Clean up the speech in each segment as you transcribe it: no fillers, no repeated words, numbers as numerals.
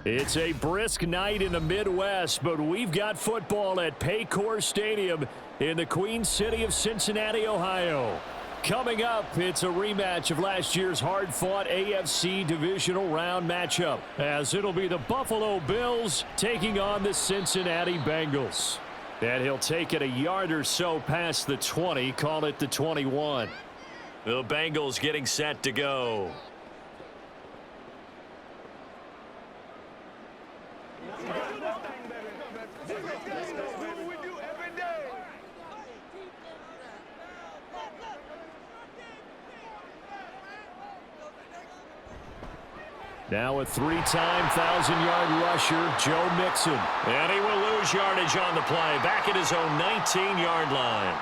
It's a brisk night in the Midwest, but we've got football at Paycor Stadium in the Queen City of Cincinnati, Ohio. Coming up, it's a rematch of last year's hard-fought AFC divisional round matchup, as it'll be the Buffalo Bills taking on the Cincinnati Bengals. And he'll take it a yard or so past the 20, call it the 21. The Bengals getting set to go. Now a three-time 1,000-yard rusher, Joe Mixon. And he will lose yardage on the play, back at his own 19-yard line.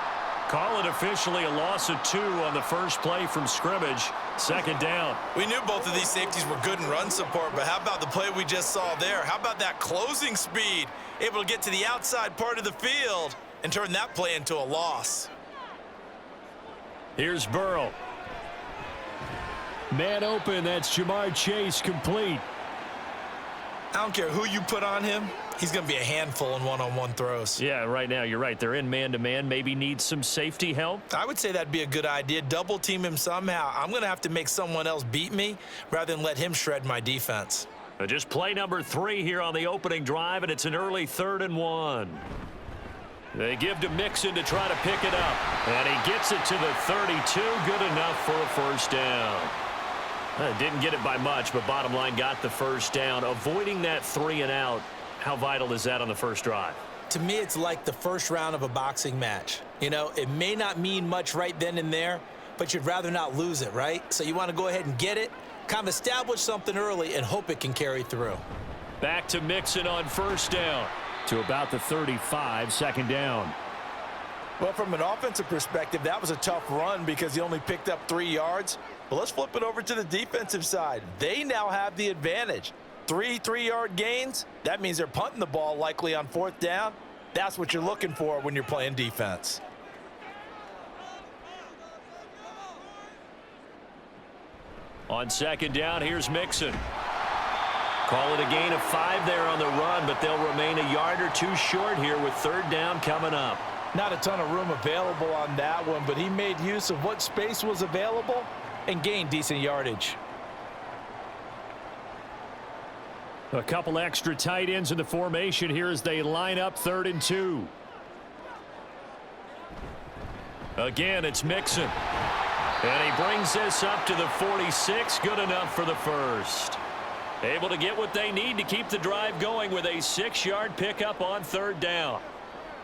Call it officially a loss of 2 on the first play from scrimmage. Second down. We knew both of these safeties were good in run support, but how about the play we just saw there? How about that closing speed? Able to get to the outside part of the field and turn that play into a loss. Here's Burrow. Man open, that's Jamar Chase, complete. I don't care who you put on him. He's going to be a handful in one-on-one throws. Yeah, right now, you're right. They're in man-to-man. Maybe need some safety help. I would say that'd be a good idea. Double team him somehow. I'm going to have to make someone else beat me rather than let him shred my defense. Just play number 3 here on the opening drive, and it's an early 3rd and 1. They give to Mixon to try to pick it up. And he gets it to the 32. Good enough for a first down. Didn't get it by much, but bottom line got the first down. Avoiding that 3 and out, how vital is that on the first drive? To me, it's like the first round of a boxing match. You know, it may not mean much right then and there, but you'd rather not lose it, right? So you want to go ahead and get it, kind of establish something early, and hope it can carry through. Back to Mixon on first down. To about the 35, second down. Well, from an offensive perspective, that was a tough run because he only picked up 3 yards. But let's flip it over to the defensive side. They now have the advantage. 3 3-yard gains, that means they're punting the ball likely on 4th down. That's what you're looking for when you're playing defense. On second down, here's Mixon. Call it a gain of 5 there on the run, but they'll remain a yard or 2 short here with 3rd down coming up. Not a ton of room available on that one, but he made use of what space was available and gained decent yardage. A couple extra tight ends in the formation here as they line up 3rd and 2. Again, it's Mixon. And he brings this up to the 46. Good enough for the first. Able to get what they need to keep the drive going with a 6-yard pickup on 3rd down.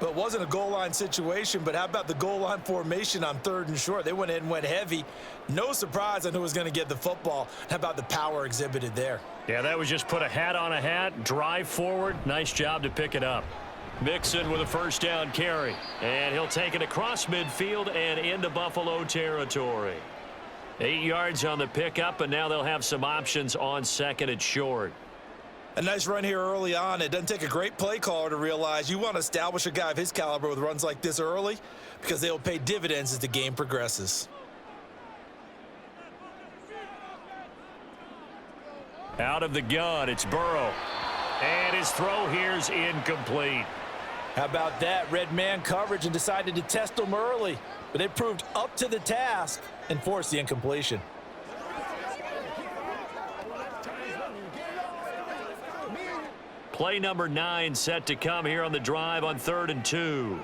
But it wasn't a goal line situation, but how about the goal line formation on 3rd and short? They went in and went heavy. No surprise on who was going to get the football. How about the power exhibited there? Yeah, that was just put a hat on a hat, drive forward. Nice job to pick it up. Mixon with a first down carry. And he'll take it across midfield and into Buffalo territory. 8 yards on the pickup, and now they'll have some options on 2nd and short. A nice run here early on. It doesn't take a great play caller to realize you want to establish a guy of his caliber with runs like this early because they will pay dividends as the game progresses. Out of the gun, it's Burrow. And his throw here's incomplete. How about that? Red man coverage and decided to test him early. But they proved up to the task and forced the incompletion. Play number 9 set to come here on the drive on 3rd and 2.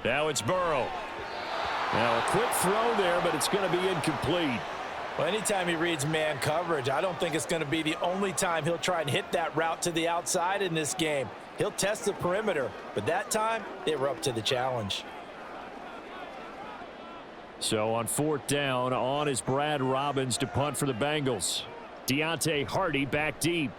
Now it's Burrow. Now a quick throw there, but it's going to be incomplete. Well, anytime he reads man coverage, I don't think it's going to be the only time he'll try and hit that route to the outside in this game. He'll test the perimeter, but that time they were up to the challenge. So on 4th down, on is Brad Robbins to punt for the Bengals. Deontay Hardy back deep.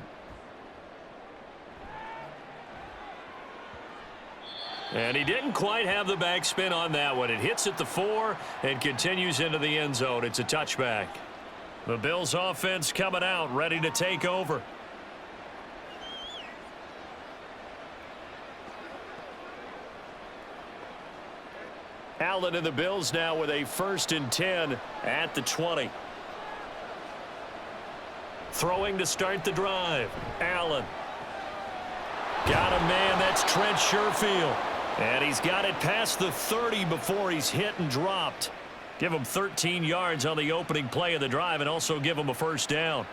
And he didn't quite have the backspin on that one. It hits at the 4 and continues into the end zone. It's a touchback. The Bills offense coming out, ready to take over. Allen and the Bills now with a 1st and 10 at the 20. Throwing to start the drive. Allen. Got a man. That's Trent Sherfield. And he's got it past the 30 before he's hit and dropped. Give him 13 yards on the opening play of the drive and also give him a first down.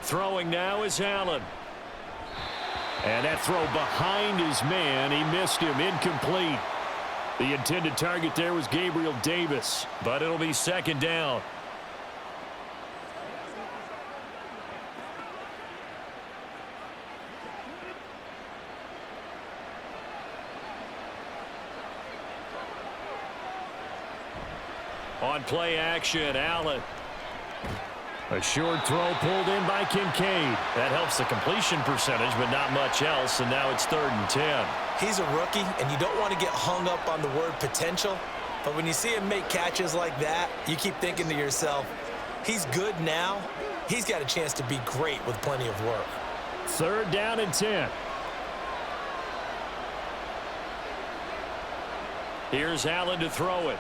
Throwing now is Allen. And that throw behind his man. He missed him. Incomplete. The intended target there was Gabriel Davis, but it'll be second down. On play action, Allen. A short throw pulled in by Kincaid. That helps the completion percentage, but not much else, and now it's 3rd and 10. He's a rookie, and you don't want to get hung up on the word potential, but when you see him make catches like that, you keep thinking to yourself, he's good now. He's got a chance to be great with plenty of work. 3rd down and 10. Here's Allen to throw it.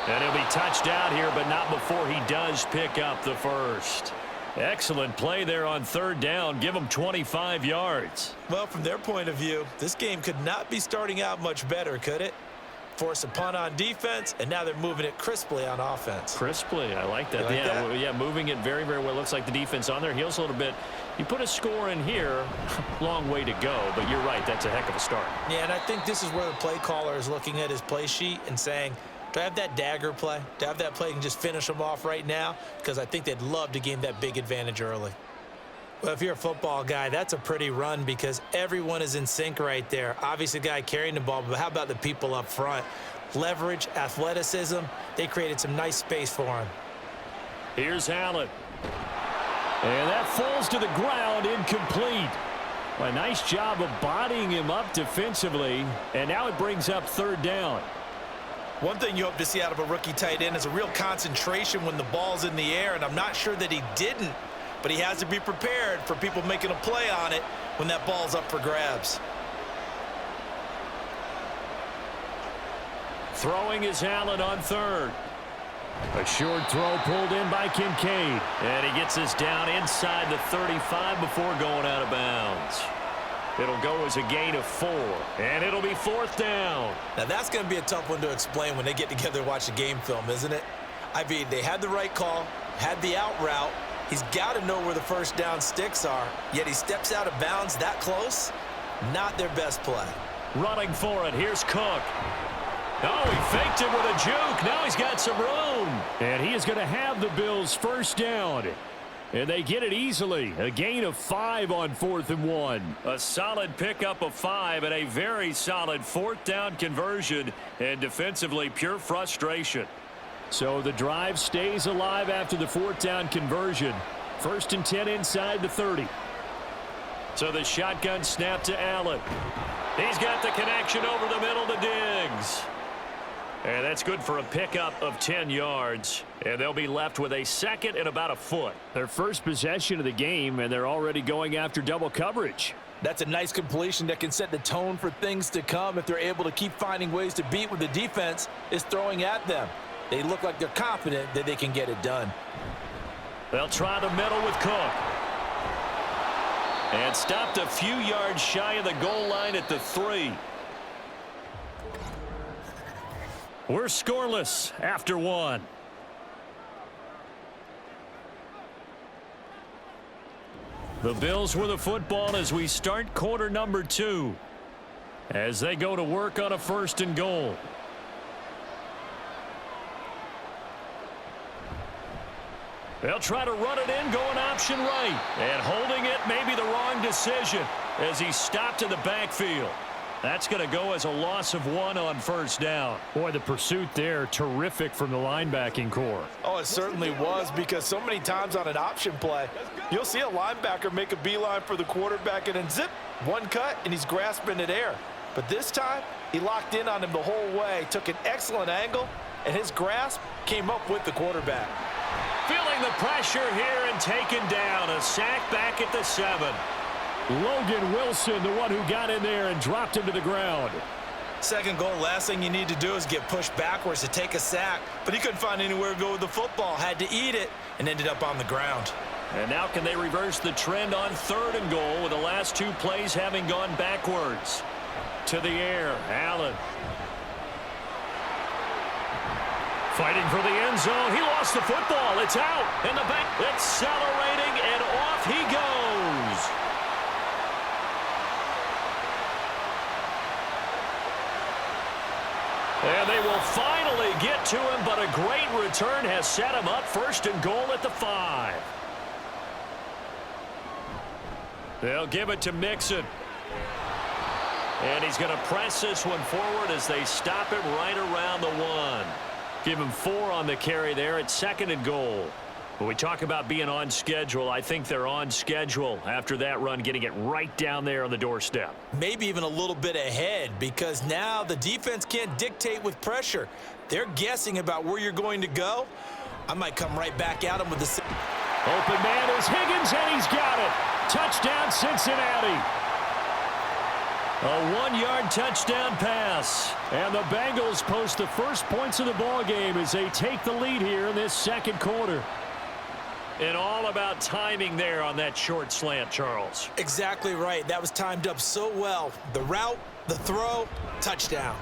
And he'll be touched out here, but not before he does pick up the first. Excellent play there on 3rd down. Give them 25 yards. Well, from their point of view, this game could not be starting out much better, could it? Force a punt on defense, and now they're moving it crisply on offense. Crisply, I like that. Yeah, moving it very, very well. Looks like the defense on their heels a little bit. You put a score in here, long way to go, but you're right, that's a heck of a start. Yeah, and I think this is where the play caller is looking at his play sheet and saying, do I have that dagger play? Do I have that play and just finish them off right now? Because I think they'd love to gain that big advantage early. Well, if you're a football guy, that's a pretty run because everyone is in sync right there. Obviously, the guy carrying the ball, but how about the people up front? Leverage, athleticism, they created some nice space for him. Here's Allen. And that falls to the ground, incomplete. A nice job of bodying him up defensively, and now it brings up 3rd down. One thing you hope to see out of a rookie tight end is a real concentration when the ball's in the air, and I'm not sure that he didn't, but he has to be prepared for people making a play on it when that ball's up for grabs. Throwing is Allen on 3rd. A short throw pulled in by Kincaid, and he gets us down inside the 35 before going out of bounds. It'll go as a gain of 4, and it'll be 4th down. Now, that's going to be a tough one to explain when they get together and watch the game film, isn't it? I mean, they had the right call, had the out route. He's got to know where the first down sticks are, yet he steps out of bounds that close. Not their best play. Running for it. Here's Cook. Oh, he faked it with a juke. Now he's got some room. And he is going to have the Bills' first down. And they get it easily. A gain of 5 on 4th and 1. A solid pickup of 5 and a very solid 4th down conversion. And defensively, pure frustration. So the drive stays alive after the 4th down conversion. 1st and 10 inside the 30. So the shotgun snap to Allen. He's got the connection over the middle to Diggs. And that's good for a pickup of 10 yards. And they'll be left with a 2nd and about a foot. Their first possession of the game, and they're already going after double coverage. That's a nice completion that can set the tone for things to come if they're able to keep finding ways to beat what the defense is throwing at them. They look like they're confident that they can get it done. They'll try the middle with Cook. And stopped a few yards shy of the goal line at the 3. We're scoreless after 1. The Bills with the football as we start quarter number 2. As they go to work on a 1st and goal. They'll try to run it in, going option right. And holding it may be the wrong decision as he stopped in the backfield. That's going to go as a loss of 1 on 1st down. Boy, the pursuit there, terrific from the linebacking core. Oh, it certainly was, because so many times on an option play, you'll see a linebacker make a beeline for the quarterback and then zip, one cut, and he's grasping at air. But this time, he locked in on him the whole way, took an excellent angle, and his grasp came up with the quarterback. Feeling the pressure here and taken down. A sack back at the 7. Logan Wilson, the one who got in there and dropped him to the ground. Second goal, last thing you need to do is get pushed backwards to take a sack. But he couldn't find anywhere to go with the football. Had to eat it and ended up on the ground. And now can they reverse the trend on 3rd and goal with the last 2 plays having gone backwards? To the air, Allen. Fighting for the end zone. He lost the football. It's out. And the back accelerating, and off he goes. And they will finally get to him, but a great return has set him up 1st and goal at the 5. They'll give it to Mixon. And he's going to press this one forward as they stop him right around the 1. Give him 4 on the carry there at 2nd and goal. When we talk about being on schedule, I think they're on schedule after that run, getting it right down there on the doorstep. Maybe even a little bit ahead, because now the defense can't dictate with pressure. They're guessing about where you're going to go. I might come right back at him with the... Open man is Higgins, and he's got it. Touchdown, Cincinnati. A 1-yard touchdown pass. And the Bengals post the first points of the ball game as they take the lead here in this 2nd quarter. And all about timing there on that short slant, Charles. Exactly right. That was timed up so well. The route, the throw, touchdown.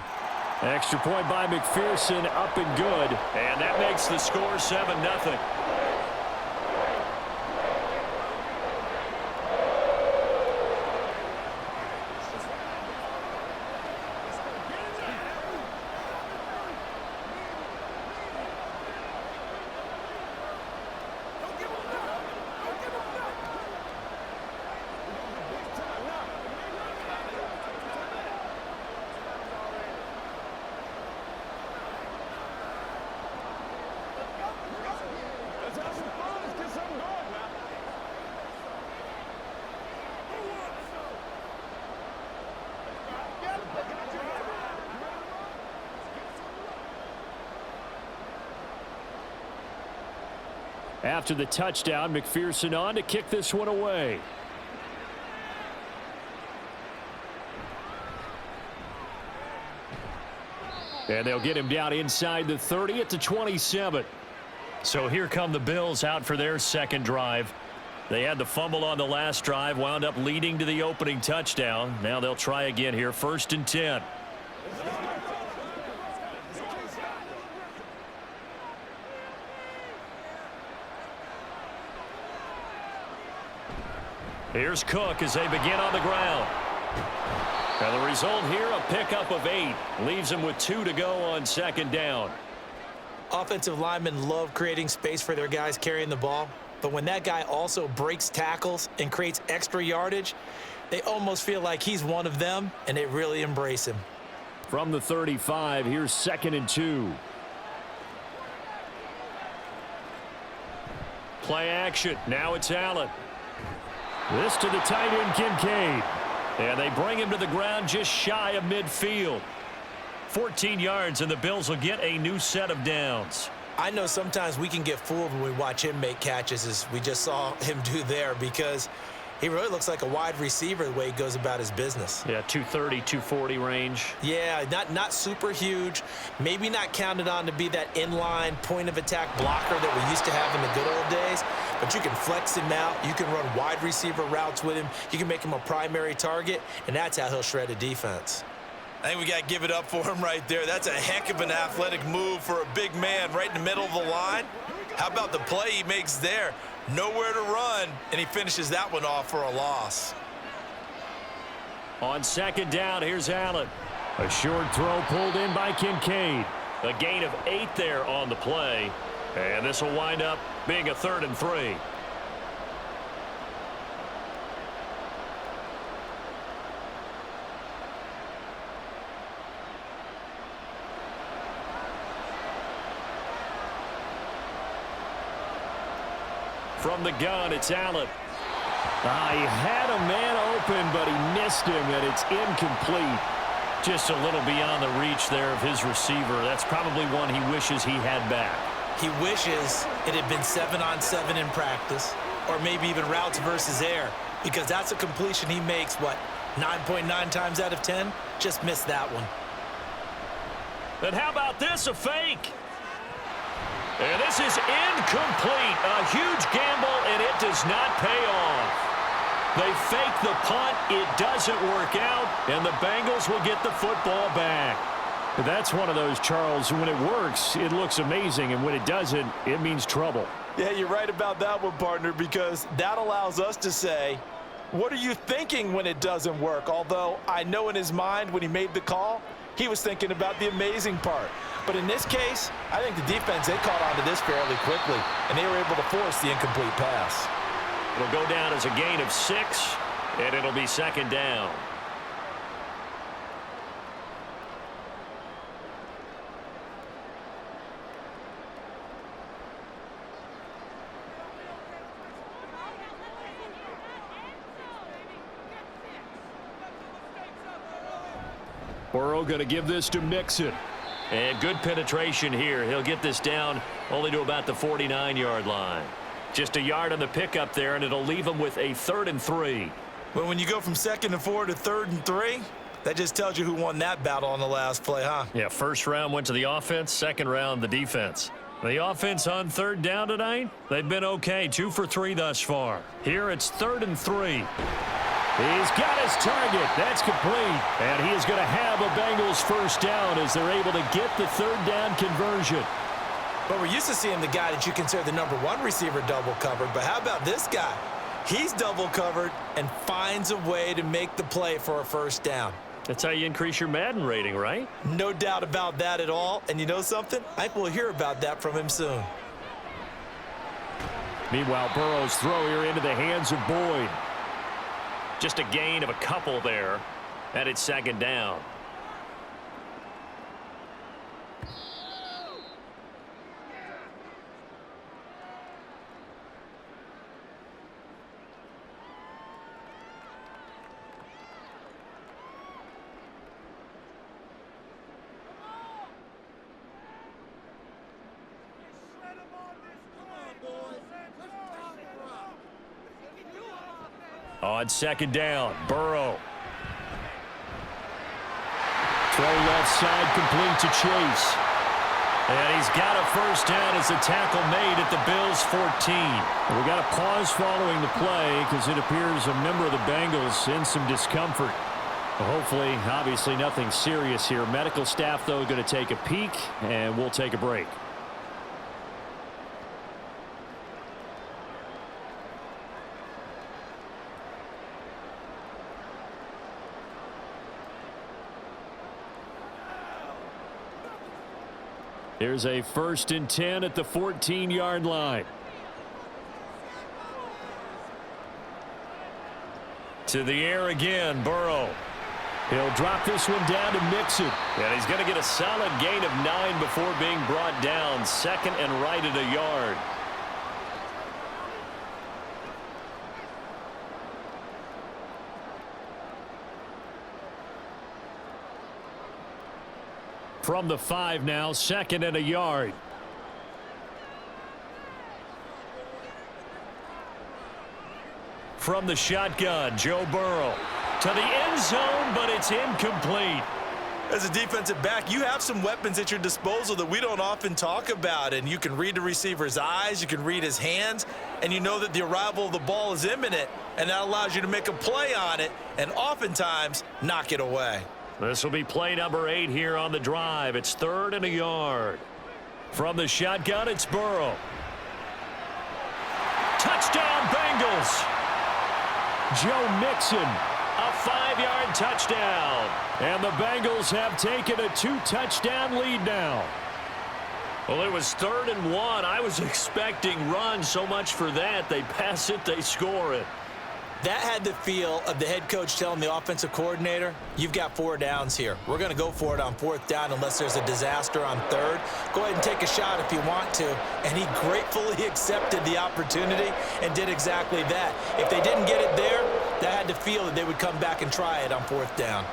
Extra point by McPherson, up and good. And that makes the score 7-0. After the touchdown, McPherson on to kick this one away. And they'll get him down inside the 30 at the 27. So here come the Bills out for their 2nd drive. They had the fumble on the last drive, wound up leading to the opening touchdown. Now they'll try again here, 1st and 10. Here's Cook as they begin on the ground. And the result here, a pickup of 8. Leaves him with 2 to go on 2nd down. Offensive linemen love creating space for their guys carrying the ball. But when that guy also breaks tackles and creates extra yardage, they almost feel like he's one of them, and they really embrace him. From the 35, here's 2nd and 2. Play action. Now it's Allen. This to the tight end, Kincaid. And they bring him to the ground just shy of midfield. 14 yards, and the Bills will get a new set of downs. I know sometimes we can get fooled when we watch him make catches, as we just saw him do there, because he really looks like a wide receiver the way he goes about his business. Yeah, 230, 240 range. Yeah, not super huge. Maybe not counted on to be that inline point-of-attack blocker that we used to have in the good old days. But you can flex him out. You can run wide receiver routes with him. You can make him a primary target, and that's how he'll shred a defense. I think we got to give it up for him right there. That's a heck of an athletic move for a big man right in the middle of the line. How about the play he makes there? Nowhere to run, and he finishes that one off for a loss. On 2nd down, here's Allen. A short throw pulled in by Kincaid. A gain of 8 there on the play. And this will wind up being a 3rd and 3. From the gun, it's Allen. He had a man open, but he missed him, and it's incomplete. Just a little beyond the reach there of his receiver. That's probably one he wishes he had back. He wishes it had been 7-on-7 in practice, or maybe even routes versus air, because that's a completion he makes, 9.9 times out of 10? Just missed that one. And how about this, a fake? And this is incomplete. A huge gamble, and it does not pay off. They fake the punt. It doesn't work out, and the Bengals will get the football back. That's one of those, Charles, when it works, it looks amazing, and when it doesn't, it means trouble. Yeah, you're right about that one, partner, because that allows us to say, what are you thinking when it doesn't work? Although I know in his mind when he made the call, he was thinking about the amazing part. But in this case, I think the defense, they caught on to this fairly quickly, and they were able to force the incomplete pass. It'll go down as a gain of 6, and it'll be second down. Burrow going to give this to Mixon. And good penetration here. He'll get this down only to about the 49-yard line. Just a yard on the pickup there, and it'll leave him with a 3rd and 3. Well, when you go from 2nd and 4 to 3rd and 3, that just tells you who won that battle on the last play, huh? Yeah, first round went to the offense, second round the defense. The offense on 3rd down tonight, they've been okay, 2 for 3 thus far. Here it's 3rd and 3. He's got his target. That's complete. And he is going to have a Bengals first down as they're able to get the 3rd down conversion. But we're used to seeing the guy that you consider the #1 receiver double covered. But how about this guy? He's double covered and finds a way to make the play for a first down. That's how you increase your Madden rating, right? No doubt about that at all. And you know something? I think we'll hear about that from him soon. Meanwhile, Burrow's throw here into the hands of Boyd. Just a gain of a couple there, and it's second down. On second down, Burrow. Throw left side, complete to Chase. And he's got a first down as the tackle made at the Bills' 14. We got a pause following the play because it appears a member of the Bengals in some discomfort. Hopefully, obviously nothing serious here. Medical staff, though, going to take a peek, and we'll take a break. Here's a 1st and 10 at the 14-yard line. To the air again, Burrow. He'll drop this one down to Mixon. And he's going to get a solid gain of 9 before being brought down. 2nd and right at a yard. From the 5 now, 2nd and a yard. From the shotgun, Joe Burrow. To the end zone, but it's incomplete. As a defensive back, you have some weapons at your disposal that we don't often talk about. And you can read the receiver's eyes, you can read his hands, and you know that the arrival of the ball is imminent. And that allows you to make a play on it and oftentimes knock it away. This will be play number 8 here on the drive. It's 3rd and a yard. From the shotgun, it's Burrow. Touchdown, Bengals. Joe Mixon, a 5-yard touchdown. And the Bengals have taken a 2-touchdown lead now. Well, it was 3rd and 1. I was expecting run, so much for that. They pass it, they score it. That had the feel of the head coach telling the offensive coordinator, you've got 4 downs here. We're going to go for it on 4th down unless there's a disaster on 3rd. Go ahead and take a shot if you want to. And he gratefully accepted the opportunity and did exactly that. If they didn't get it there, that had the feel that they would come back and try it on 4th down.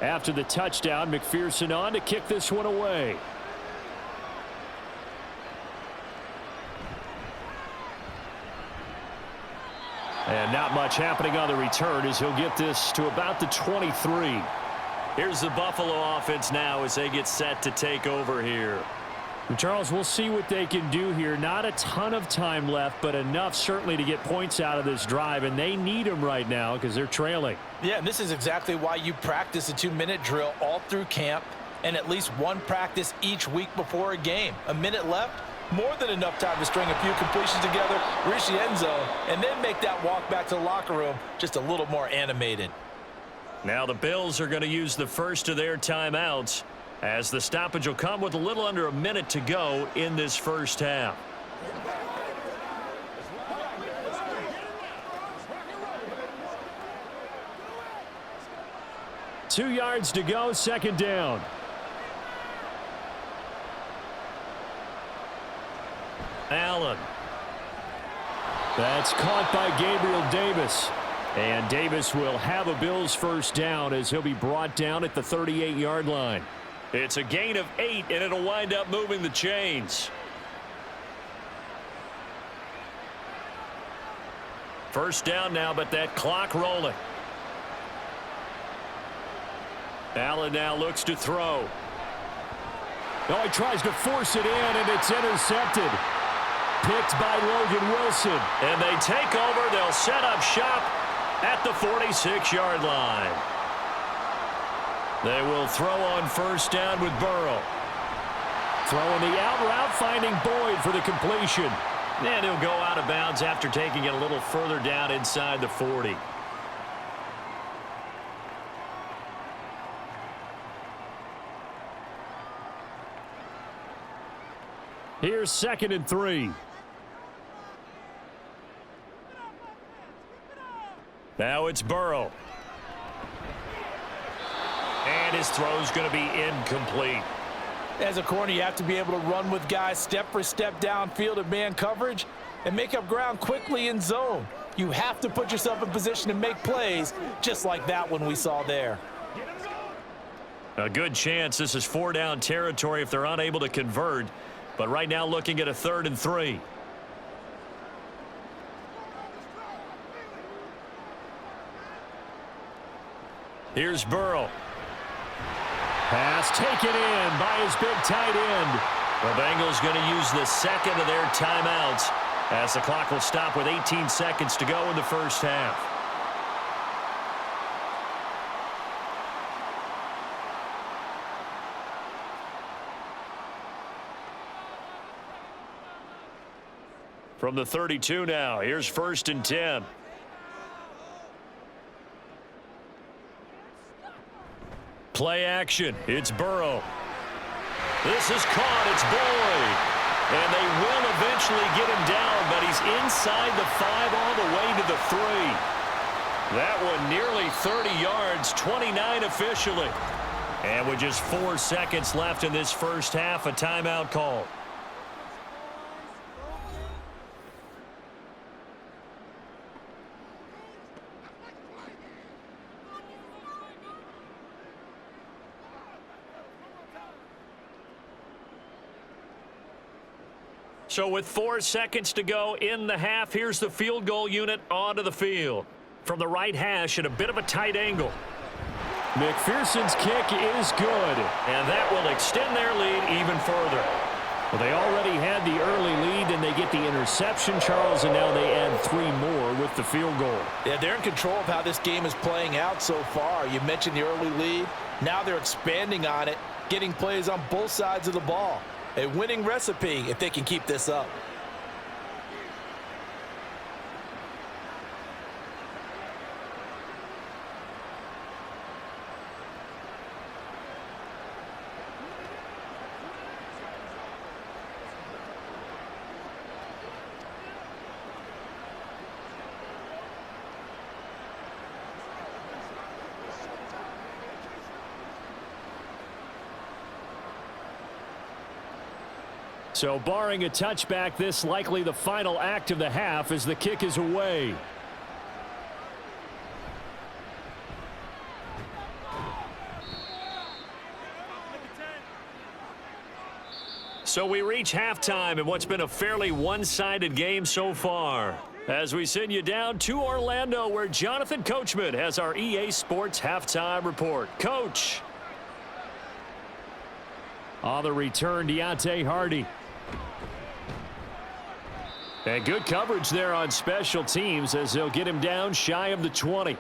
After the touchdown, McPherson on to kick this one away. And not much happening on the return as he'll get this to about the 23. Here's the Buffalo offense now as they get set to take over here. Charles, we'll see what they can do here. Not a ton of time left, but enough certainly to get points out of this drive, and they need them right now because they're trailing. Yeah, and this is exactly why you practice a 2-minute drill all through camp and at least one practice each week before a game. A minute left, more than enough time to string a few completions together, reach the end zone, and then make that walk back to the locker room just a little more animated. Now the Bills are going to use the first of their timeouts, as the stoppage will come with a little under a minute to go in this first half. Two yards to go, second down. Allen. That's caught by Gabriel Davis. And Davis will have a Bills first down as he'll be brought down at the 38-yard line. It's a gain of 8, and it'll wind up moving the chains. First down now, but that clock rolling. Allen now looks to throw. Oh, he tries to force it in, and it's intercepted. Picked by Logan Wilson. And they take over. They'll set up shop at the 46-yard line. They will throw on first down with Burrow. Throwing the out route, finding Boyd for the completion. And he'll go out of bounds after taking it a little further down inside the 40. Here's 2nd and 3. Now it's Burrow. And his throw's going to be incomplete. As a corner, you have to be able to run with guys step for step downfield in man coverage and make up ground quickly in zone. You have to put yourself in position to make plays just like that one we saw there. A good chance this is 4-down territory if they're unable to convert. But right now looking at a 3rd and 3. Here's Burrow. Pass taken in by his big tight end. The Bengals going to use the second of their timeouts as the clock will stop with 18 seconds to go in the first half. From the 32 now, here's 1st and 10. Play action. It's Burrow. This is caught. It's Boyd. And they will eventually get him down, but he's inside the 5 all the way to the 3. That one nearly 30 yards, 29 officially. And with just 4 seconds left in this first half, a timeout call. So with 4 seconds to go in the half, here's the field goal unit onto the field. From the right hash at a bit of a tight angle. McPherson's kick is good. And that will extend their lead even further. Well, they already had the early lead, and they get the interception, Charles, and now they add 3 more with the field goal. Yeah, they're in control of how this game is playing out so far. You mentioned the early lead. Now they're expanding on it, getting plays on both sides of the ball. A winning recipe if they can keep this up. So barring a touchback, this likely the final act of the half as the kick is away. So we reach halftime in what's been a fairly one-sided game so far. As we send you down to Orlando, where Jonathan Coachman has our EA Sports halftime report. Coach. On the return, Deontay Hardy. And good coverage there on special teams as they'll get him down shy of the 20.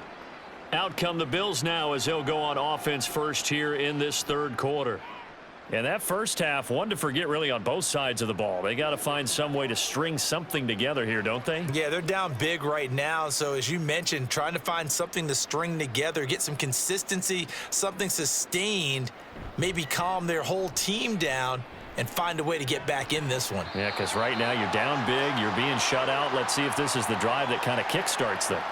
Out come the Bills now as they'll go on offense first here in this third quarter. And that first half, one to forget really on both sides of the ball. They got to find some way to string something together here, don't they? Yeah, they're down big right now. So as you mentioned, trying to find something to string together, get some consistency, something sustained, maybe calm their whole team down and find a way to get back in this one. Yeah, because right now you're down big, you're being shut out. Let's see if this is the drive that kind of kickstarts them.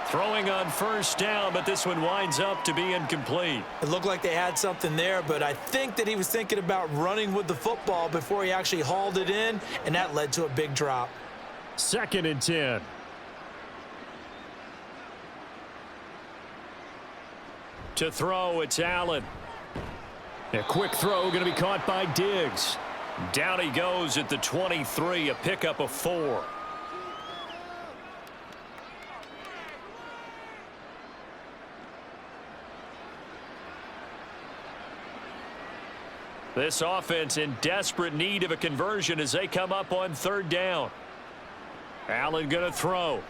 Throwing on first down, but this one winds up to be incomplete. It looked like they had something there, but I think that he was thinking about running with the football before he actually hauled it in, and that led to a big drop. 2nd and 10. To throw, it's Allen. A quick throw going to be caught by Diggs. Down he goes at the 23, a pickup of 4. This offense in desperate need of a conversion as they come up on 3rd down. Allen going to throw.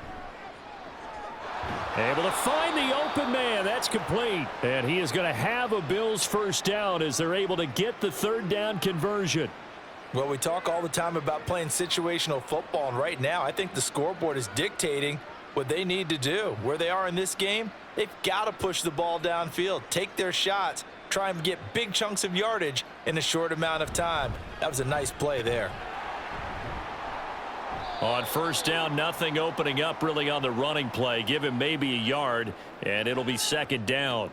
Able to find the open man. That's complete. And he is going to have a Bills first down as they're able to get the 3rd down conversion. Well, we talk all the time about playing situational football, and right now I think the scoreboard is dictating what they need to do. Where they are in this game, they've got to push the ball downfield, take their shots, try and get big chunks of yardage in a short amount of time. That was a nice play there. On first down, nothing opening up really on the running play. Give him maybe a yard, and it'll be 2nd down.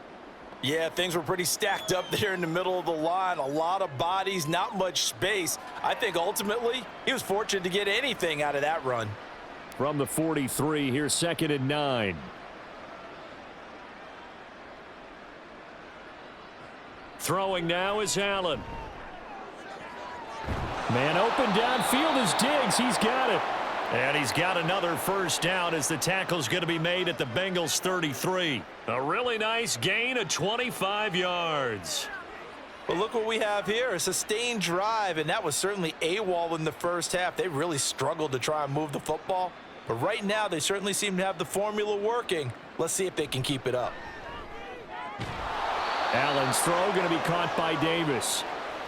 Yeah, things were pretty stacked up there in the middle of the line. A lot of bodies, not much space. I think ultimately he was fortunate to get anything out of that run. From the 43, here's 2nd and 9. Throwing now is Allen. Man open downfield is Diggs. He's got it. And he's got another first down as the tackle's going to be made at the Bengals 33. A really nice gain of 25 yards. But look what we have here, a sustained drive, and that was certainly AWOL in the first half. They really struggled to try and move the football. But right now, they certainly seem to have the formula working. Let's see if they can keep it up. Allen's throw going to be caught by Davis.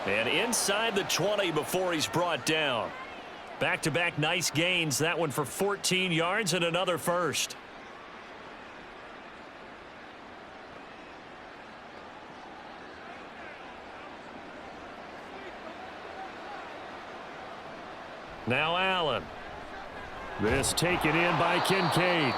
And inside the 20 before he's brought down. Back-to-back nice gains. That one for 14 yards and another first. Now Allen. This taken in by Kincaid.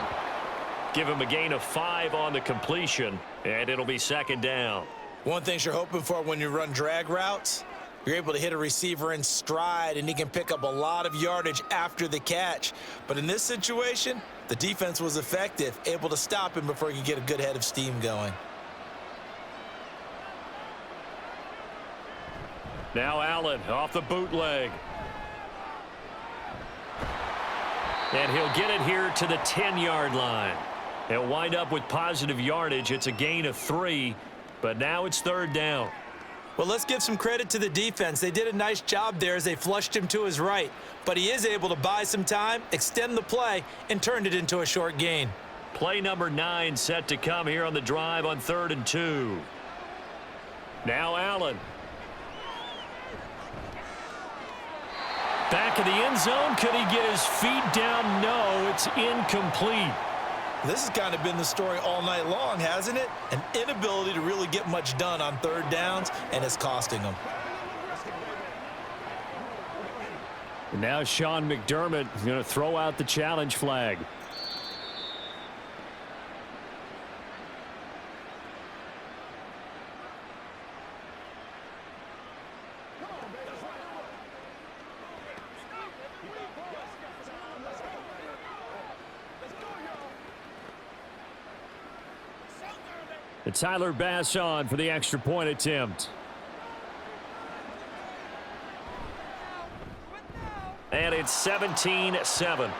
Give him a gain of 5 on the completion, and it'll be 2nd down. One thing you're hoping for when you run drag routes, you're able to hit a receiver in stride, and he can pick up a lot of yardage after the catch. But in this situation, the defense was effective, able to stop him before he could get a good head of steam going. Now Allen off the bootleg. And he'll get it here to the 10-yard line. He'll wind up with positive yardage. It's a gain of 3, but now it's 3rd down. Well, let's give some credit to the defense. They did a nice job there as they flushed him to his right. But he is able to buy some time, extend the play, and turned it into a short gain. Play number 9 set to come here on the drive on 3rd and 2. Now Allen. Back of the end zone. Could he get his feet down? No, it's incomplete. This has kind of been the story all night long, hasn't it? An inability to really get much done on 3rd downs, and it's costing them. And now Sean McDermott is going to throw out the challenge flag. And Tyler Bass on for the extra point attempt. And it's 17-7.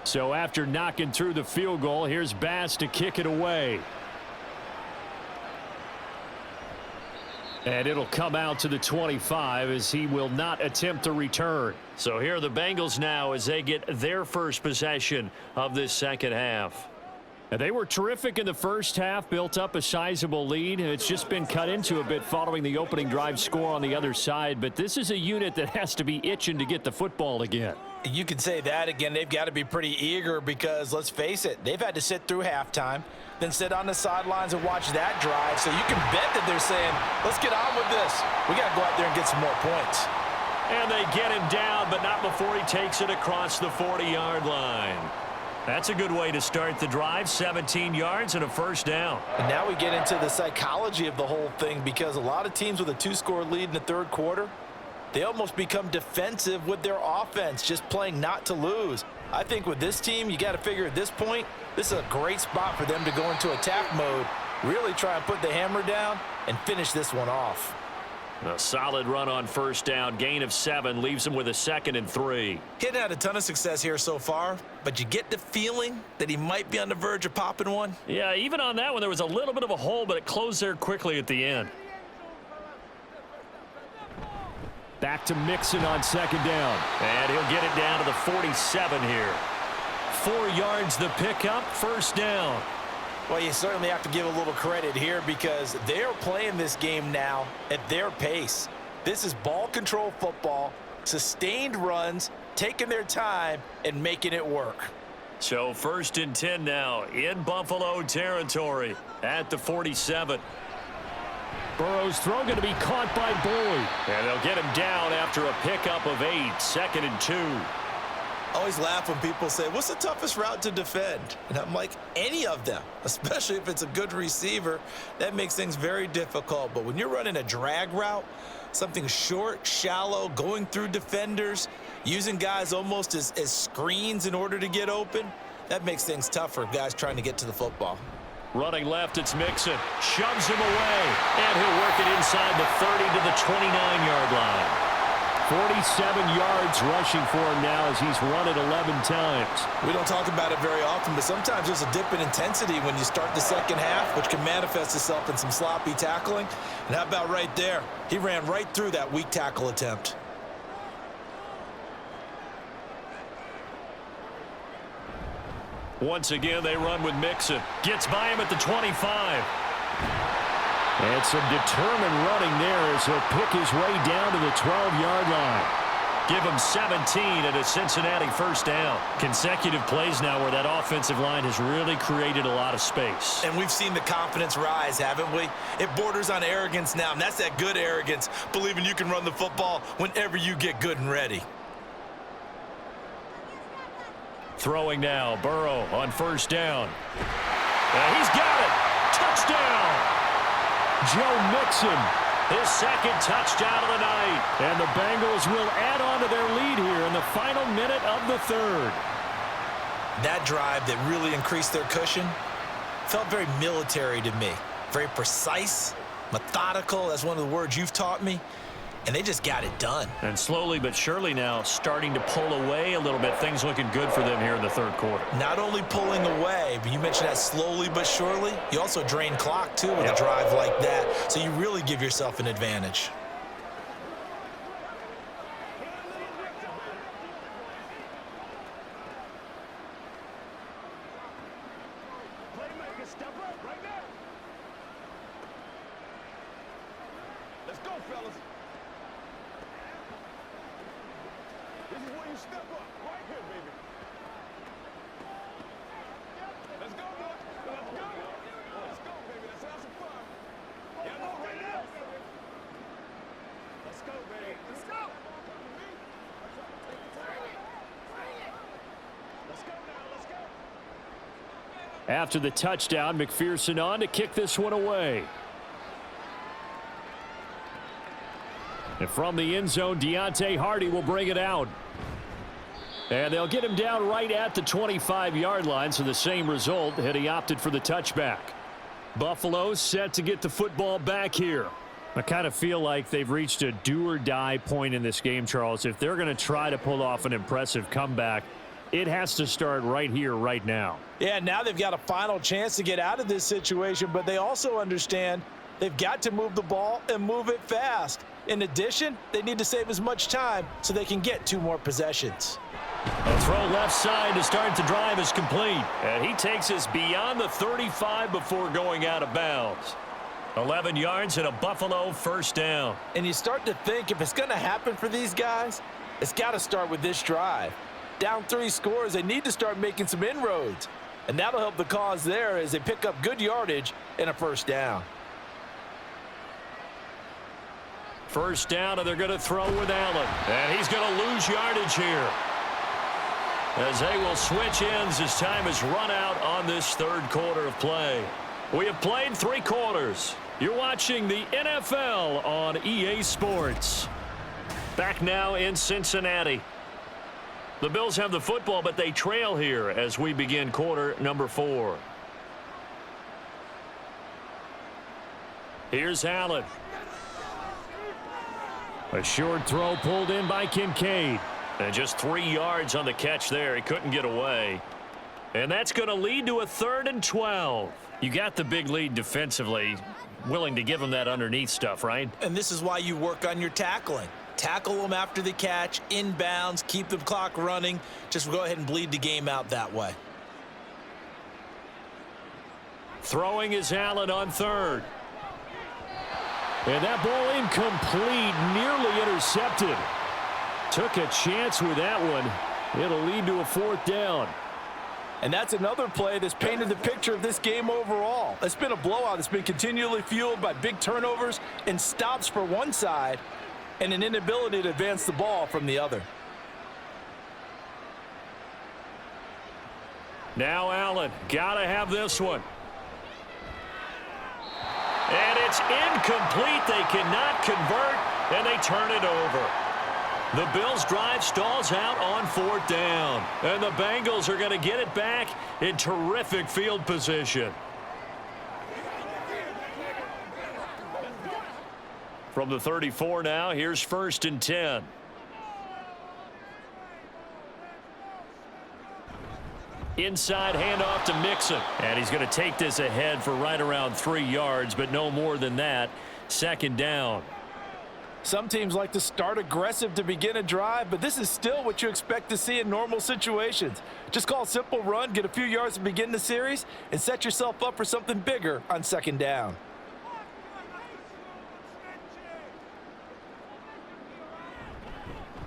So after knocking through the field goal, here's Bass to kick it away. And it'll come out to the 25 as he will not attempt a return. So here are the Bengals now as they get their first possession of this second half. And they were terrific in the first half, built up a sizable lead, and it's just been cut into a bit following the opening drive score on the other side. But this is a unit that has to be itching to get the football again. You can say that again. They've got to be pretty eager because, let's face it, they've had to sit through halftime, then sit on the sidelines and watch that drive. So you can bet that they're saying, let's get on with this. We got to go out there and get some more points. And they get him down, but not before he takes it across the 40-yard line. That's a good way to start the drive, 17 yards and a first down. And now we get into the psychology of the whole thing because a lot of teams with a 2-score lead in the third quarter, they almost become defensive with their offense, just playing not to lose. I think with this team, you got to figure at this point, this is a great spot for them to go into attack mode, really try and put the hammer down and finish this one off. A solid run on first down, gain of 7, leaves him with a 2nd and 3. He hadn't had a ton of success here so far, but you get the feeling that he might be on the verge of popping one. Yeah, even on that one, there was a little bit of a hole, but it closed there quickly at the end. Back to Mixon on second down. And he'll get it down to the 47 here. 4 yards the pickup, first down. Well, you certainly have to give a little credit here because they're playing this game now at their pace. This is ball control football, sustained runs, taking their time and making it work. So 1st and 10 now in Buffalo territory at the 47. Burrow's throw going to be caught by Boyd. And they'll get him down after a pickup of 8, 2nd and 2. I always laugh when people say, what's the toughest route to defend? And I'm like, any of them, especially if it's a good receiver. That makes things very difficult. But when you're running a drag route, something short, shallow, going through defenders, using guys almost as screens in order to get open, that makes things tougher, guys trying to get to the football. Running left, it's Mixon. Shoves him away. And he'll work it inside the 30 to the 29-yard line. 47 yards rushing for him now as he's run it 11 times. We don't talk about it very often, but sometimes there's a dip in intensity when you start the second half, which can manifest itself in some sloppy tackling. And how about right there? He ran right through that weak tackle attempt. Once again, they run with Mixon. Gets by him at the 25. And some determined running there as he'll pick his way down to the 12-yard line. Give him 17 and a Cincinnati first down. Consecutive plays now where that offensive line has really created a lot of space. And we've seen the confidence rise, haven't we? It borders on arrogance now, and that's that good arrogance, believing you can run the football whenever you get good and ready. Throwing now, Burrow on first down. And he's got it. Touchdown. Joe Mixon. His 2nd touchdown of the night. And the Bengals will add on to their lead here in the final minute of the third. That drive that really increased their cushion felt very military to me. Very precise, methodical. That's one of the words you've taught me. And they just got it done. And slowly but surely now starting to pull away a little bit. Things looking good for them here in the third quarter. Not only pulling away, but you mentioned that slowly but surely. You also drain clock, too, with a drive like that. So you really give yourself an advantage. Step up right now. Let's go, fellas. This is where you step up. Right here, baby. Let's go, boys. Let's go. Let's go, baby. Let's have some fun. Y'all know right now. Let's go, baby. Let's go. Let's go now. Let's go. After the touchdown, McPherson on to kick this one away. And from the end zone, Deontay Hardy will bring it out. And they'll get him down right at the 25-yard line, so the same result had he opted for the touchback. Buffalo set to get the football back here. I kind of feel like they've reached a do-or-die point in this game, Charles. If they're going to try to pull off an impressive comeback, it has to start right here, right now. Yeah, now they've got a final chance to get out of this situation, but they also understand they've got to move the ball and move it fast. In addition, they need to save as much time so they can get 2 more possessions. A throw left side to start the drive is complete. And he takes us beyond the 35 before going out of bounds. 11 yards and a Buffalo first down. And you start to think if it's going to happen for these guys, it's got to start with this drive. Down 3 scores, they need to start making some inroads. And that'll help the cause there as they pick up good yardage and a first down. First down, and they're going to throw with Allen. And he's going to lose yardage here, as they will switch ends as time is run out on this third quarter of play. We have played 3 quarters. You're watching the NFL on EA Sports. Back now in Cincinnati. The Bills have the football, but they trail here as we begin quarter number 4. Here's Allen. A short throw pulled in by Kincaid. And just 3 yards on the catch there. He couldn't get away. And that's going to lead to a 3rd and 12. You got the big lead defensively. Willing to give them that underneath stuff, right? And this is why you work on your tackling. Tackle them after the catch, inbounds, keep the clock running. Just go ahead and bleed the game out that way. Throwing is Allen on 3rd. And that ball incomplete, nearly intercepted. Took a chance with that one. It'll lead to a 4th down. And that's another play that's painted the picture of this game overall. It's been a blowout. It's been continually fueled by big turnovers and stops for one side and an inability to advance the ball from the other. Now Allen, gotta have this one. And it's incomplete. They cannot convert, and they turn it over. The Bills' drive stalls out on 4th down. And the Bengals are going to get it back in terrific field position. From the 34 now, here's 1st and 10. Inside handoff to Mixon. And he's going to take this ahead for right around 3 yards, but no more than that. 2nd down. Some teams like to start aggressive to begin a drive, but this is still what you expect to see in normal situations. Just call a simple run, get a few yards to begin the series, and set yourself up for something bigger on 2nd down.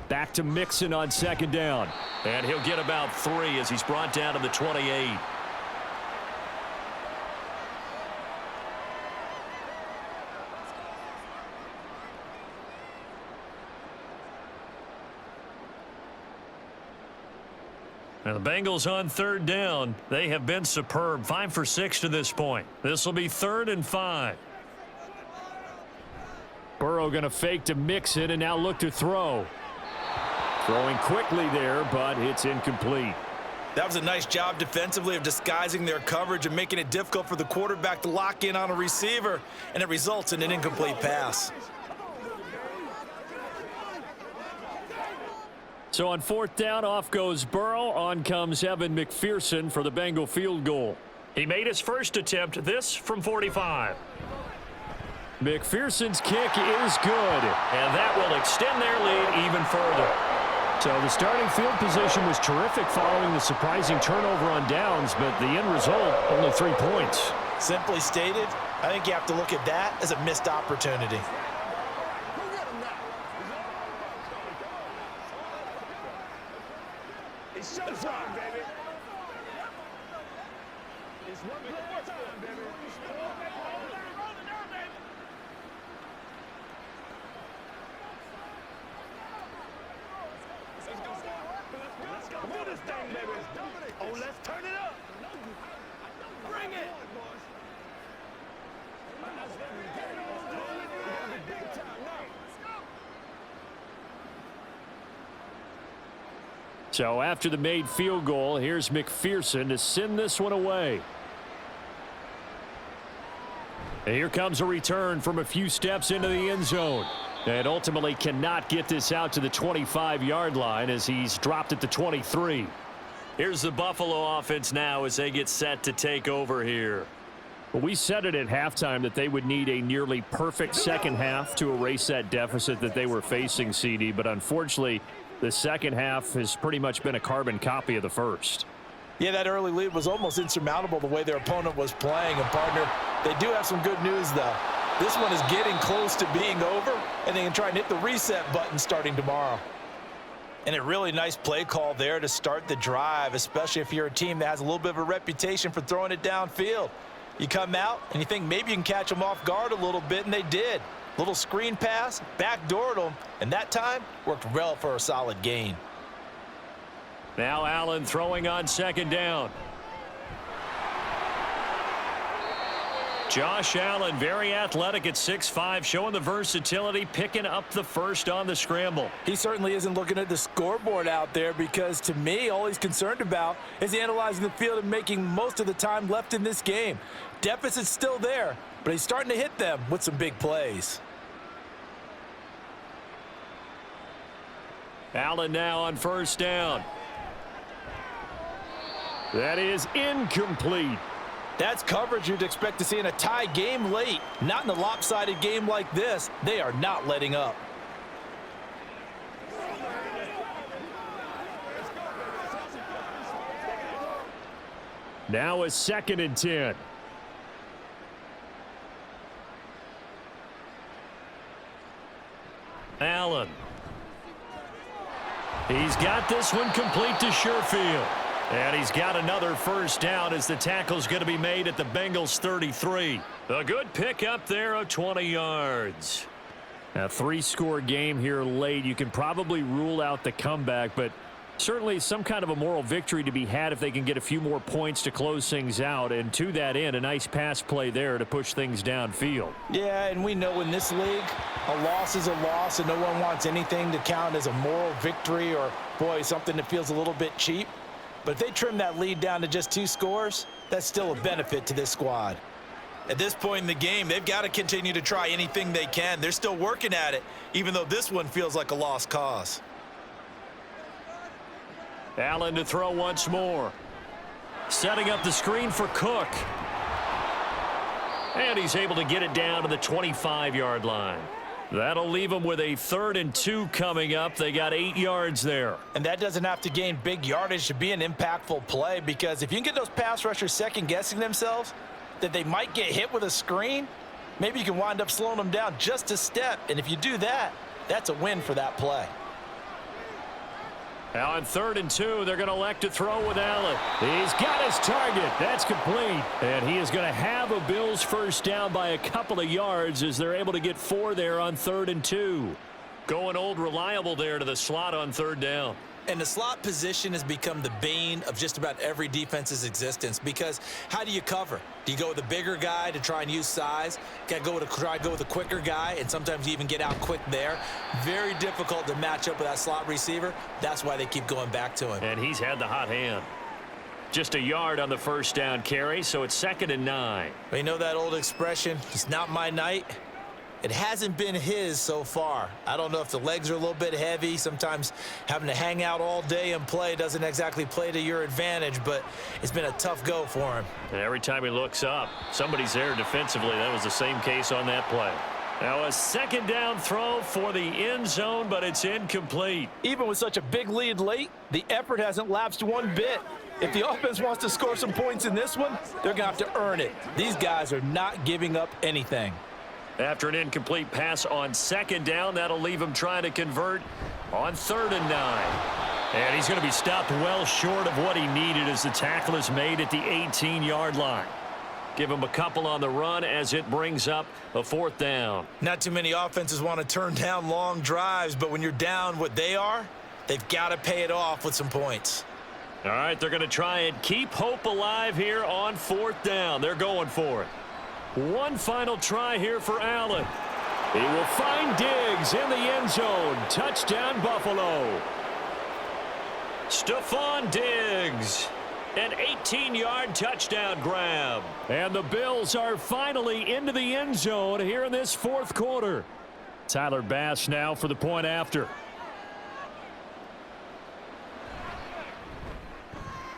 Back to Mixon on 2nd down. And he'll get about 3 as he's brought down to the 28. Now the Bengals on 3rd down. They have been superb. 5 for 6 to this point. This will be 3rd and 5. Burrow going to fake to Mixon and now look to throw. Throwing quickly there, but it's incomplete. That was a nice job defensively of disguising their coverage and making it difficult for the quarterback to lock in on a receiver, and it results in an incomplete pass. So on 4th down, off goes Burrow. On comes Evan McPherson for the Bengal field goal. He made his first attempt, this from 45. McPherson's kick is good. And that will extend their lead even further. So the starting field position was terrific following the surprising turnover on downs, but the end result, only 3 points. Simply stated, I think you have to look at that as a missed opportunity. It's showtime, baby. It's one play at a time, baby. Let's go. Do this thing, baby. Oh, let's turn it up. Bring it. Big time now. So after the made field goal, here's McPherson to send this one away. And here comes a return from a few steps into the end zone. And ultimately cannot get this out to the 25-yard line as he's dropped at the 23. Here's the Buffalo offense now as they get set to take over here. Well, we said it at halftime that they would need a nearly perfect second half to erase that deficit that they were facing, CD. But unfortunately, the second half has pretty much been a carbon copy of the first. Yeah, that early lead was almost insurmountable the way their opponent was playing. And, partner, they do have some good news, though. This one is getting close to being over, and they can try and hit the reset button starting tomorrow. And a really nice play call there to start the drive, especially if you're a team that has a little bit of a reputation for throwing it downfield. You come out, and you think maybe you can catch them off guard a little bit, and they did. Little screen pass, backdoored them, and that time worked well for a solid gain. Now Allen throwing on second down. Josh Allen, very athletic at 6'5", showing the versatility, picking up the first on the scramble. He certainly isn't looking at the scoreboard out there because, to me, all he's concerned about is analyzing the field and making most of the time left in this game. Deficit's still there, but he's starting to hit them with some big plays. Allen now on first down. That is incomplete. That's coverage you'd expect to see in a tie game late. Not in a lopsided game like this. They are not letting up. Now a 2nd and 10. Allen. He's got this one complete to Sherfield. And he's got another first down as the tackle's going to be made at the Bengals 33. A good pickup there of 20 yards. A 3-score game here late. You can probably rule out the comeback, but certainly some kind of a moral victory to be had if they can get a few more points to close things out. And to that end, a nice pass play there to push things downfield. Yeah, and we know in this league, a loss is a loss, and no one wants anything to count as a moral victory or, boy, something that feels a little bit cheap. But if they trim that lead down to just 2 scores, that's still a benefit to this squad. At this point in the game, they've got to continue to try anything they can. They're still working at it, even though this one feels like a lost cause. Allen to throw once more. Setting up the screen for Cook. And he's able to get it down to the 25-yard line. That'll leave them with a 3rd and 2 coming up. They got 8 yards there. And that doesn't have to gain big yardage to be an impactful play, because if you can get those pass rushers second-guessing themselves that they might get hit with a screen, maybe you can wind up slowing them down just a step. And if you do that, that's a win for that play. Now on 3rd and 2, they're going to elect to throw with Allen. He's got his target. That's complete. And he is going to have a Bills first down by a couple of yards as they're able to get 4 there on 3rd and 2. Going old reliable there to the slot on 3rd down. And the slot position has become the bane of just about every defense's existence, because how do you cover? Do you go with a bigger guy to try and use size? Got to try to go with a quicker guy, and sometimes you even get out quick there. Very difficult to match up with that slot receiver. That's why they keep going back to him. And he's had the hot hand. Just a yard on the first down carry, so it's 2nd and 9. But you know that old expression, it's not my night? It hasn't been his so far. I don't know if the legs are a little bit heavy. Sometimes having to hang out all day and play doesn't exactly play to your advantage, but it's been a tough go for him. And every time he looks up, somebody's there defensively. That was the same case on that play. Now a 2nd down throw for the end zone, but it's incomplete. Even with such a big lead late, the effort hasn't lapsed one bit. If the offense wants to score some points in this one, they're going to have to earn it. These guys are not giving up anything. After an incomplete pass on 2nd down, that'll leave him trying to convert on 3rd and 9. And he's going to be stopped well short of what he needed as the tackle is made at the 18-yard line. Give him a couple on the run as it brings up a 4th down. Not too many offenses want to turn down long drives, but when you're down what they are, they've got to pay it off with some points. All right, they're going to try and keep hope alive here on 4th down. They're going for it. One final try here for Allen. He will find Diggs in the end zone. Touchdown, Buffalo. Stephon Diggs, an 18-yard touchdown grab. And the Bills are finally into the end zone here in this 4th quarter. Tyler Bass now for the point after.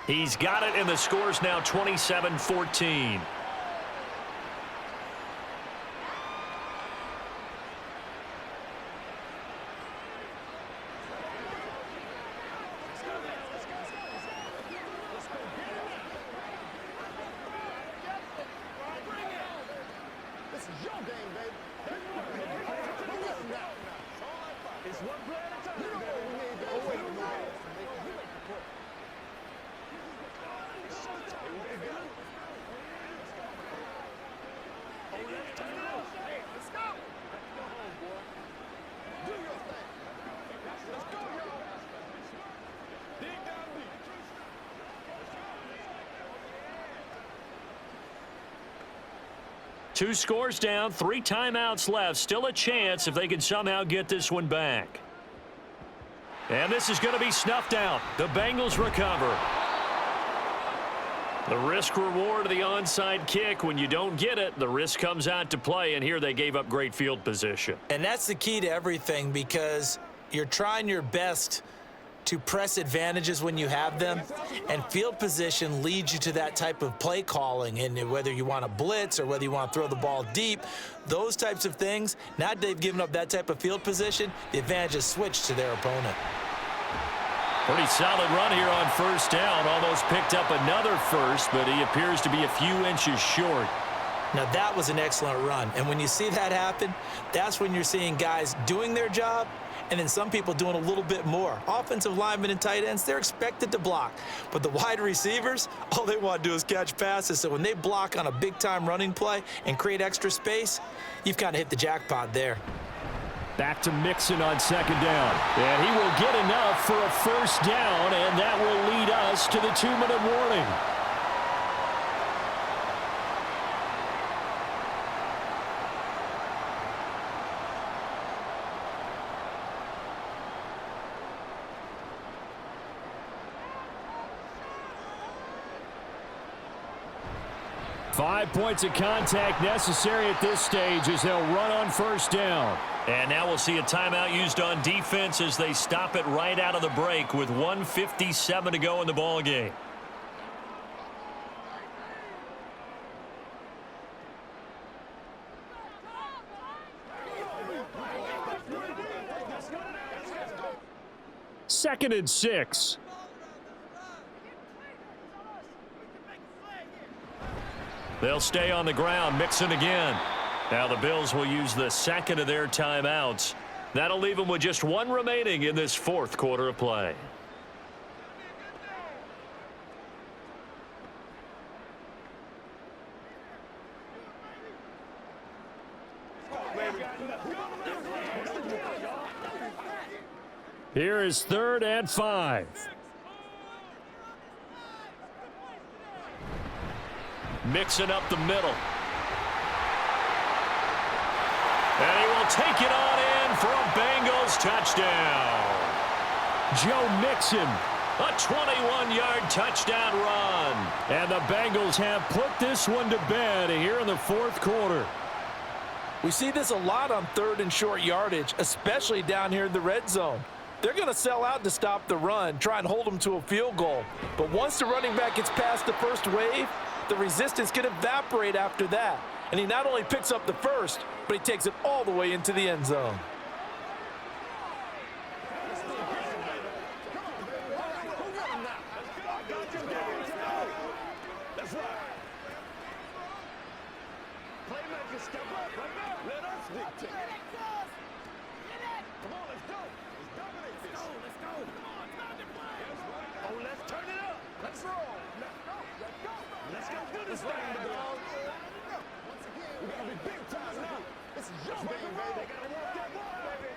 He's got it, and the score's now 27-14. Two scores down, 3 timeouts left. Still a chance if they can somehow get this one back. And this is going to be snuffed out. The Bengals recover. The risk reward of the onside kick. When you don't get it, the risk comes out to play, and here they gave up great field position. And that's the key to everything, because you're trying your best to press advantages when you have them, and field position leads you to that type of play calling. And whether you want to blitz or whether you want to throw the ball deep, those types of things, now that they've given up that type of field position, the advantage is switched to their opponent. Pretty solid run here on 1st down. Almost picked up another first, but he appears to be a few inches short. Now that was an excellent run, and when you see that happen, that's when you're seeing guys doing their job, and then some people doing a little bit more. Offensive linemen and tight ends, they're expected to block. But the wide receivers, all they want to do is catch passes. So when they block on a big-time running play and create extra space, you've kind of hit the jackpot there. Back to Mixon on 2nd down. And he will get enough for a 1st down, and that will lead us to the 2-minute warning. Five points of contact necessary at this stage as they'll run on 1st down. And now we'll see a timeout used on defense as they stop it right out of the break with 1:57 to go in the ball game. Second and 6. They'll stay on the ground. Mixon again. Now the Bills will use the 2nd of their timeouts. That'll leave them with just 1 remaining in this 4th quarter of play. Here is 3rd and 5. Mixing up the middle. And he will take it on in for a Bengals touchdown. Joe Mixon. A 21-yard touchdown run. And the Bengals have put this one to bed here in the 4th quarter. We see this a lot on 3rd and short yardage, especially down here in the red zone. They're going to sell out to stop the run, try and hold them to a field goal. But once the running back gets past the first wave, the resistance can evaporate after that. And he not only picks up the first, but he takes it all the way into the end zone. That's right. Playmakers step up. Let us dictate. Come on, let's go. Let's dominate this. Let's go. Come on, time to play. Turn it up. Let's roll. Let's go. Let's go. Let's go do this thing, baby. We gotta be big time now. This is your game, baby. They gotta walk that walk, baby.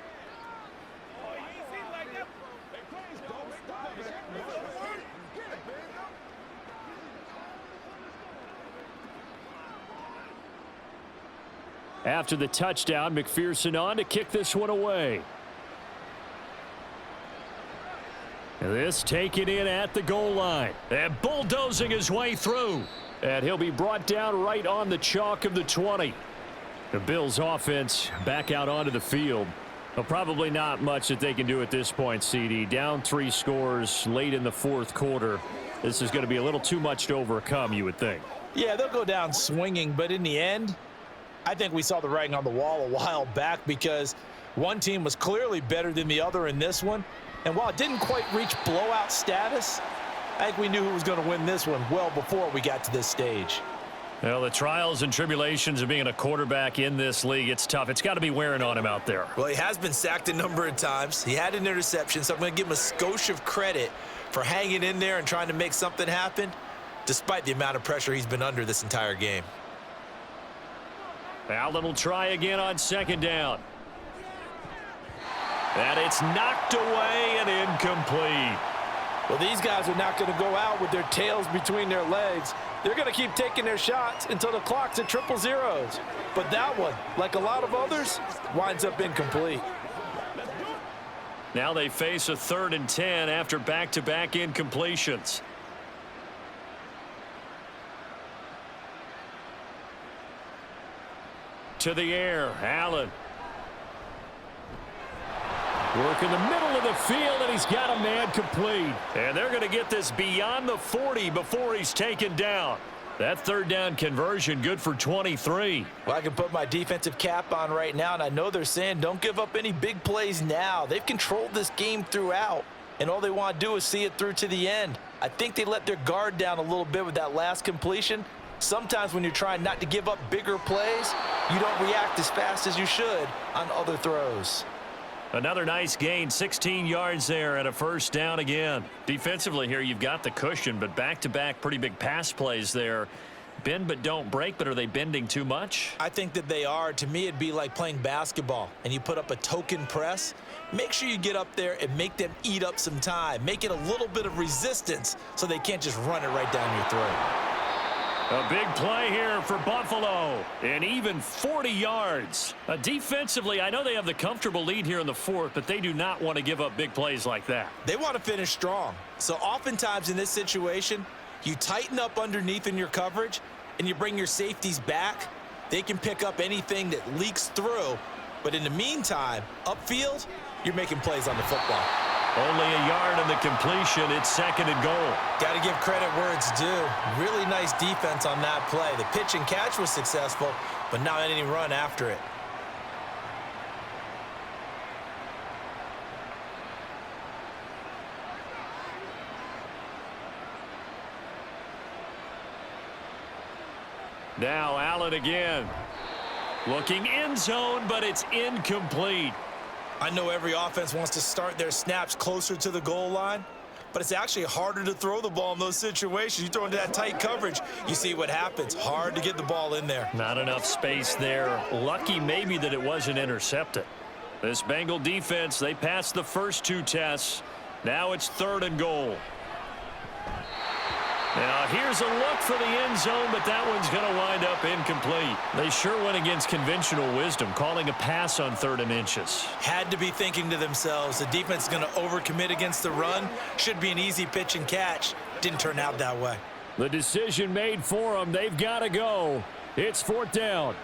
Oh, you ain't seen like that. Hey, please don't stop it. Get it, baby. After the touchdown, McPherson on to kick this one away. This taken in at the goal line. And bulldozing his way through. And he'll be brought down right on the chalk of the 20. The Bills offense back out onto the field. Well, probably not much that they can do at this point, CD. Down 3 scores late in the fourth quarter. This is going to be a little too much to overcome, you would think. Yeah, they'll go down swinging, but in the end, I think we saw the writing on the wall a while back because one team was clearly better than the other in this one. And while it didn't quite reach blowout status, I think we knew who was going to win this one well before we got to this stage. Well, the trials and tribulations of being a quarterback in this league, it's tough. It's got to be wearing on him out there. Well, he has been sacked a number of times. He had an interception, so I'm going to give him a skosh of credit for hanging in there and trying to make something happen, despite the amount of pressure he's been under this entire game. Allen will try again on second down. And it's knocked away and incomplete. Well, these guys are not going to go out with their tails between their legs. They're going to keep taking their shots until the clock's at 000. But that one, like a lot of others, winds up incomplete. Now they face a 3rd and 10 after back-to-back incompletions. To the air, Allen. Work in the middle of the field, and he's got a man complete. And they're going to get this beyond the 40 before he's taken down. That 3rd down conversion good for 23. Well, I can put my defensive cap on right now, and I know they're saying don't give up any big plays now. They've controlled this game throughout, and all they want to do is see it through to the end. I think they let their guard down a little bit with that last completion. Sometimes when you're trying not to give up bigger plays, you don't react as fast as you should on other throws. Another nice gain, 16 yards there and a 1st down again. Defensively here, you've got the cushion, but back-to-back pretty big pass plays there. Bend but don't break, but are they bending too much? I think that they are. To me, it'd be like playing basketball, and you put up a token press. Make sure you get up there and make them eat up some time. Make it a little bit of resistance so they can't just run it right down your throat. A big play here for Buffalo, and even 40 yards. Defensively, I know they have the comfortable lead here in the 4th, but they do not want to give up big plays like that. They want to finish strong. So oftentimes in this situation, you tighten up underneath in your coverage, and you bring your safeties back. They can pick up anything that leaks through, but in the meantime, upfield, you're making plays on the football. Only a yard in the completion. It's 2nd and goal. Got to give credit where it's due. Really nice defense on that play. The pitch and catch was successful, but not any run after it. Now Allen again. Looking end zone, but it's incomplete. I know every offense wants to start their snaps closer to the goal line, but it's actually harder to throw the ball in those situations. You throw into that tight coverage, you see what happens. Hard to get the ball in there. Not enough space there. Lucky maybe that it wasn't intercepted. This Bengal defense, they passed the first 2 tests. Now it's 3rd and goal. Now here's a look for the end zone, but that one's going to wind up incomplete. They sure went against conventional wisdom, calling a pass on 3rd and inches. Had to be thinking to themselves, the defense is going to overcommit against the run. Should be an easy pitch and catch. Didn't turn out that way. The decision made for them. They've got to go. It's 4th down.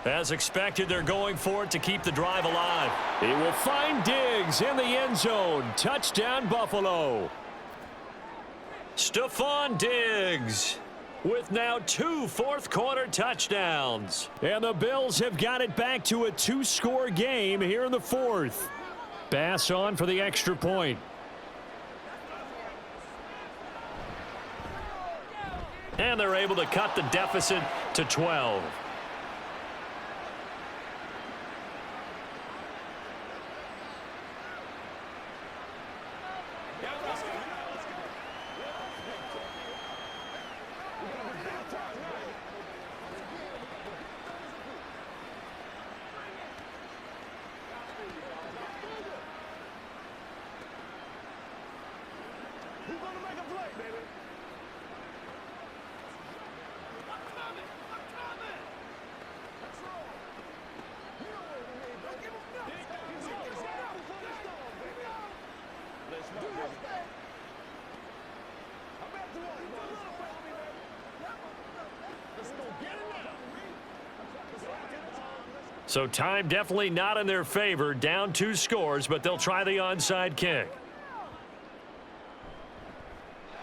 As expected, they're going for it to keep the drive alive. He will find Diggs in the end zone. Touchdown, Buffalo. Stephon Diggs with now 2 fourth-quarter touchdowns. And the Bills have got it back to a 2-score game here in the 4th. Bass on for the extra point. And they're able to cut the deficit to 12. So time definitely not in their favor. Down 2 scores, but they'll try the onside kick.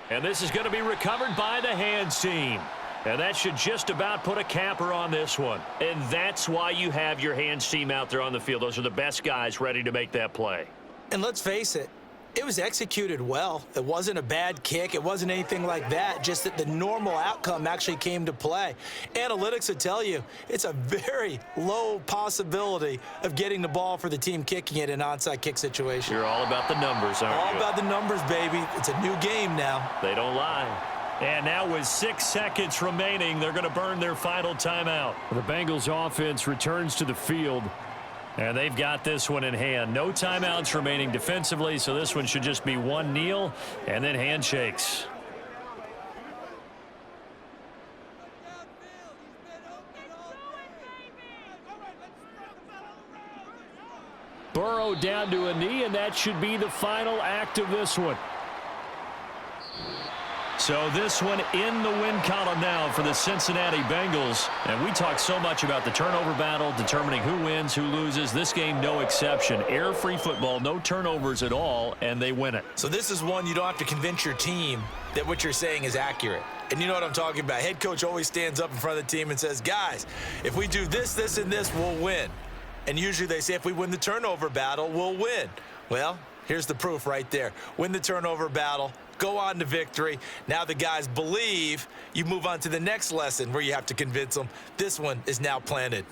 And this is going to be recovered by the hands team. And that should just about put a capper on this one. And that's why you have your hands team out there on the field. Those are the best guys ready to make that play. And let's face it, it was executed well. It wasn't a bad kick. It wasn't anything like that, just that the normal outcome actually came to play. Analytics would tell you it's a very low possibility of getting the ball for the team kicking it in an onside kick situation. You're all about the numbers, aren't you? All about the numbers, baby. It's a new game now. They don't lie. And now with 6 seconds remaining, they're going to burn their final timeout. The Bengals offense returns to the field, and they've got this one in hand. No timeouts remaining defensively, so this one should just be one kneel and then handshakes. Burrow down to a knee, and that should be the final act of this one. So this one in the win column now for the Cincinnati Bengals. And we talk so much about the turnover battle, determining who wins, who loses. This game, no exception. Error-free football, no turnovers at all, and they win it. So this is one you don't have to convince your team that what you're saying is accurate. And you know what I'm talking about. Head coach always stands up in front of the team and says, guys, if we do this, this, and this, we'll win. And usually they say if we win the turnover battle, we'll win. Well, here's the proof right there. Win the turnover battle. Go on to victory. Now the guys believe. You move on to the next lesson where you have to convince them. This one is now planted.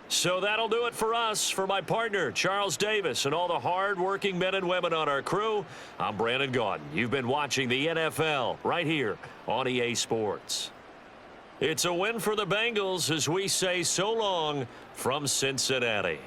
So that'll do it for us. For my partner, Charles Davis, and all the hard-working men and women on our crew, I'm Brandon Gaudin. You've been watching the NFL right here on EA Sports. It's a win for the Bengals as we say so long from Cincinnati.